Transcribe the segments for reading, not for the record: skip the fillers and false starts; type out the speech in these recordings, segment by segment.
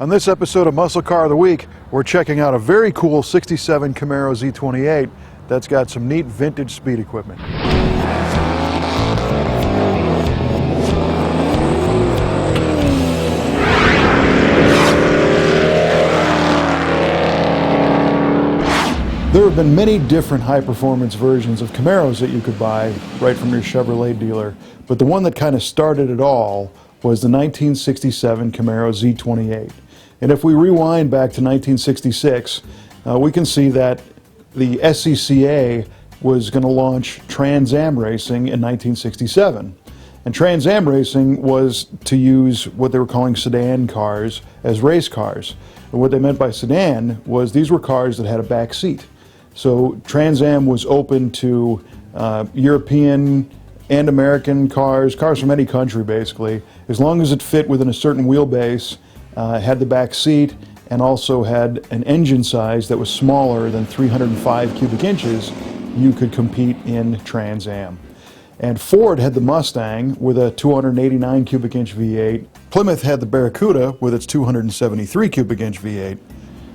On this episode of Muscle Car of the Week, we're checking out a very cool 67 Camaro Z28 that's got some neat vintage speed equipment. There have been many different high-performance versions of Camaros that you could buy right from your Chevrolet dealer, but the one that kind of started it all was the 1967 Camaro Z28. And if we rewind back to 1966, we can see that the SCCA was going to launch Trans Am racing in 1967. And Trans Am racing was to use what they were calling sedan cars as race cars. And what they meant by sedan was these were cars that had a back seat. So Trans Am was open to European and American cars from any country basically, as long as it fit within a certain wheelbase, had the back seat, and also had an engine size that was smaller than 305 cubic inches, you could compete in Trans Am. And Ford had the Mustang with a 289 cubic inch V8. Plymouth had the Barracuda with its 273 cubic inch V8.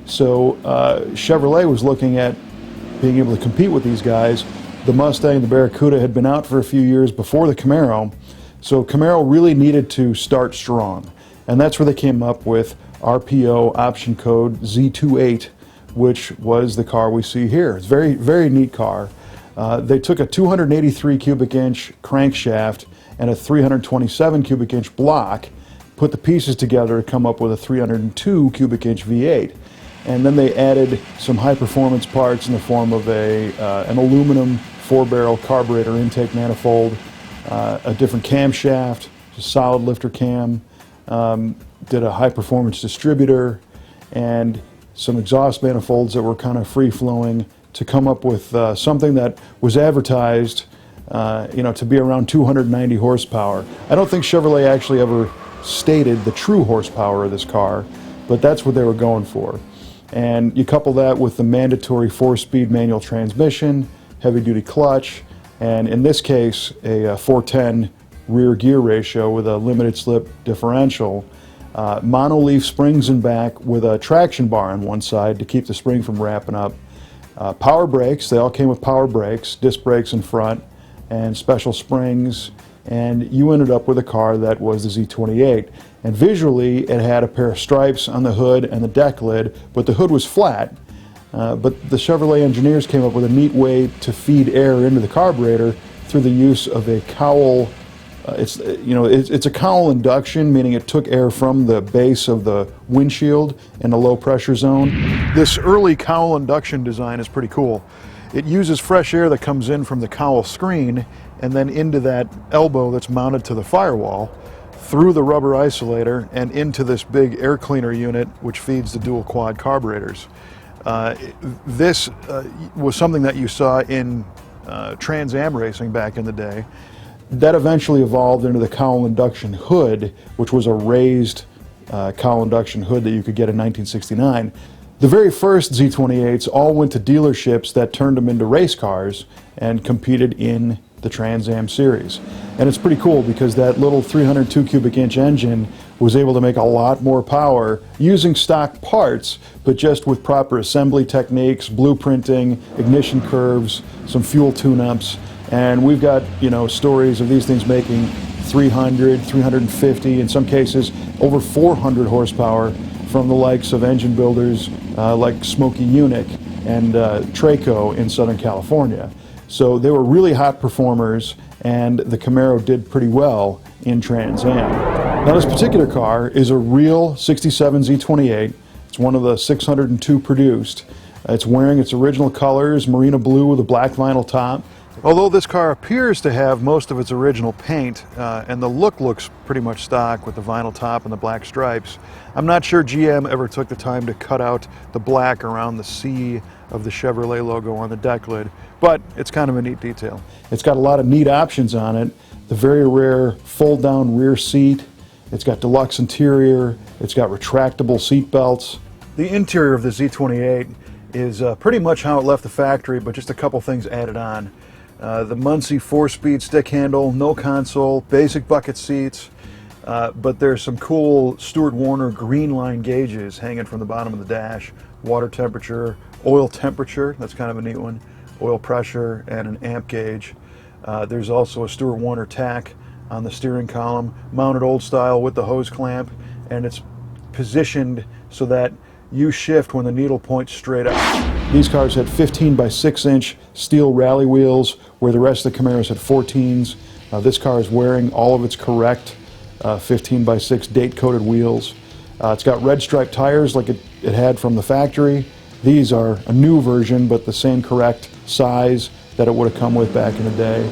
So Chevrolet was looking at being able to compete with these guys. The Mustang and the Barracuda had been out for a few years before the Camaro, so Camaro really needed to start strong. And that's where they came up with RPO option code Z28, which was the car we see here. It's a very, very neat car. They took a 283 cubic inch crankshaft and a 327 cubic inch block, put the pieces together to come up with a 302 cubic inch V8. And then they added some high performance parts in the form of an aluminum 4-barrel carburetor intake manifold, a different camshaft, a solid lifter cam, did a high performance distributor, and some exhaust manifolds that were kind of free flowing to come up with something that was advertised to be around 290 horsepower. I don't think Chevrolet actually ever stated the true horsepower of this car, but that's what they were going for. And you couple that with the mandatory 4-speed manual transmission, heavy-duty clutch, and in this case, a 410 rear gear ratio with a limited slip differential, monoleaf springs in back with a traction bar on one side to keep the spring from wrapping up, power brakes, they all came with power brakes, disc brakes in front, and special springs, and you ended up with a car that was the Z28. And visually, it had a pair of stripes on the hood and the deck lid, but the hood was flat. But the Chevrolet engineers came up with a neat way to feed air into the carburetor through the use of a cowl. It's a cowl induction, meaning it took air from the base of the windshield in a low pressure zone. This early cowl induction design is pretty cool. It uses fresh air that comes in from the cowl screen and then into that elbow that's mounted to the firewall, through the rubber isolator and into this big air cleaner unit which feeds the dual quad carburetors. This was something that you saw in Trans Am racing back in the day. That eventually evolved into the cowl induction hood, which was a raised cowl induction hood that you could get in 1969. The very first Z28s all went to dealerships that turned them into race cars and competed in the Trans Am series. And it's pretty cool because that little 302 cubic inch engine was able to make a lot more power using stock parts, but just with proper assembly techniques, blueprinting, ignition curves, some fuel tune-ups. And we've got, stories of these things making 300, 350, in some cases over 400 horsepower from the likes of engine builders like Smokey Yunick and Traco in Southern California. So they were really hot performers, and the Camaro did pretty well in Trans Am. Now this particular car is a real 67 Z28. It's one of the 602 produced. It's wearing its original colors, marina blue with a black vinyl top. Although this car appears to have most of its original paint, and the look looks pretty much stock with the vinyl top and the black stripes, I'm not sure GM ever took the time to cut out the black around the C of the Chevrolet logo on the deck lid, but it's kind of a neat detail. It's got a lot of neat options on it. The very rare fold-down rear seat. It's got deluxe interior. It's got retractable seat belts. The interior of the Z28 is pretty much how it left the factory, but just a couple things added on. The Muncie 4-speed stick handle, no console, basic bucket seats, But there's some cool Stuart Warner green line gauges hanging from the bottom of the dash. Water temperature, oil temperature, that's kind of a neat one, oil pressure, and an amp gauge. There's also a Stuart Warner tack on the steering column, mounted old style with the hose clamp, and it's positioned so that you shift when the needle points straight up. These cars had 15 by 6 inch steel rally wheels, where the rest of the Camaros had 14s. This car is wearing all of its correct 15 by 6 date coated wheels. It's got red striped tires like it had from the factory. These are a new version, but the same correct size that it would have come with back in the day.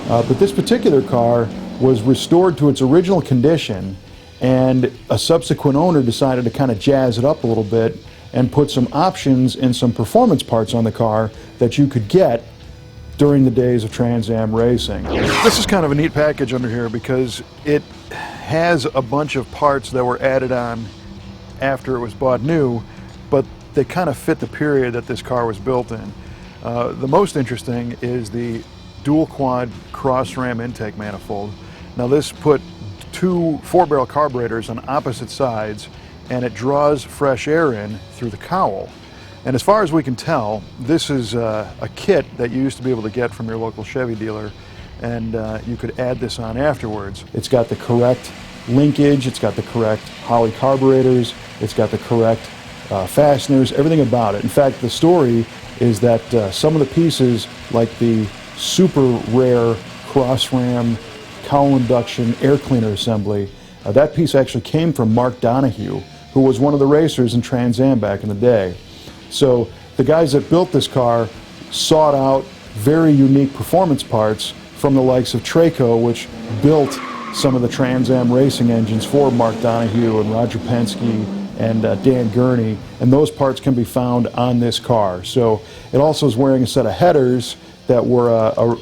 But this particular car was restored to its original condition, and a subsequent owner decided to kind of jazz it up a little bit and put some options and some performance parts on the car that you could get during the days of Trans Am racing. This is kind of a neat package under here because it has a bunch of parts that were added on after it was bought new, but they kind of fit the period that this car was built in. The most interesting is the dual quad cross ram intake manifold. Now this put two 4-barrel carburetors on opposite sides, and it draws fresh air in through the cowl. And as far as we can tell, this is a kit that you used to be able to get from your local Chevy dealer, and you could add this on afterwards. It's got the correct linkage, it's got the correct Holley carburetors, it's got the correct fasteners, everything about it. In fact, the story is that some of the pieces, like the super rare cross ram cowl induction air cleaner assembly, that piece actually came from Mark Donahue, who was one of the racers in Trans Am back in the day. So the guys that built this car sought out very unique performance parts from the likes of Traco, which built some of the Trans Am racing engines for Mark Donahue and Roger Penske and Dan Gurney, and those parts can be found on this car. So it also is wearing a set of headers that were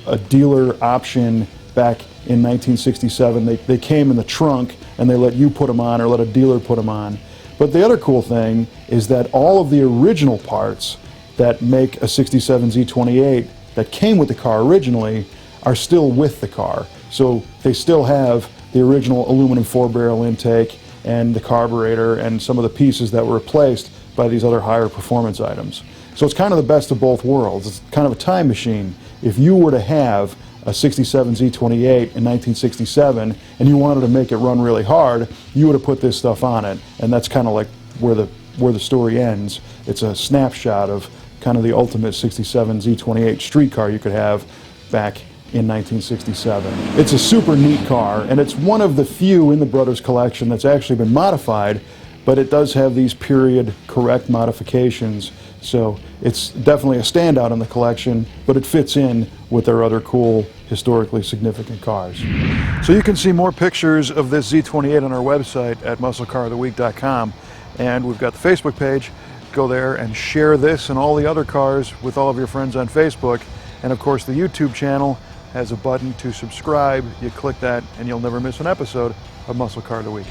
a dealer option back in 1967. They came in the trunk, and they let you put them on or let a dealer put them on. But the other cool thing is that all of the original parts that make a 67 Z28 that came with the car originally are still with the car. So they still have the original aluminum 4-barrel intake and the carburetor and some of the pieces that were replaced by these other higher performance items. So it's kind of the best of both worlds. It's kind of a time machine. If you were to have a 67 Z28 in 1967 and you wanted to make it run really hard, you would have put this stuff on it, and that's kind of like where the story ends. It's a snapshot of kind of the ultimate 67 Z28 street car you could have back in 1967. It's a super neat car, and it's one of the few in the Brothers collection that's actually been modified, but it does have these period correct modifications. So it's definitely a standout in the collection, but it fits in with their other cool, historically significant cars. So you can see more pictures of this Z28 on our website at musclecaroftheweek.com, and we've got the Facebook page. Go there and share this and all the other cars with all of your friends on Facebook. And of course, the YouTube channel has a button to subscribe. You click that and you'll never miss an episode of Muscle Car of the Week.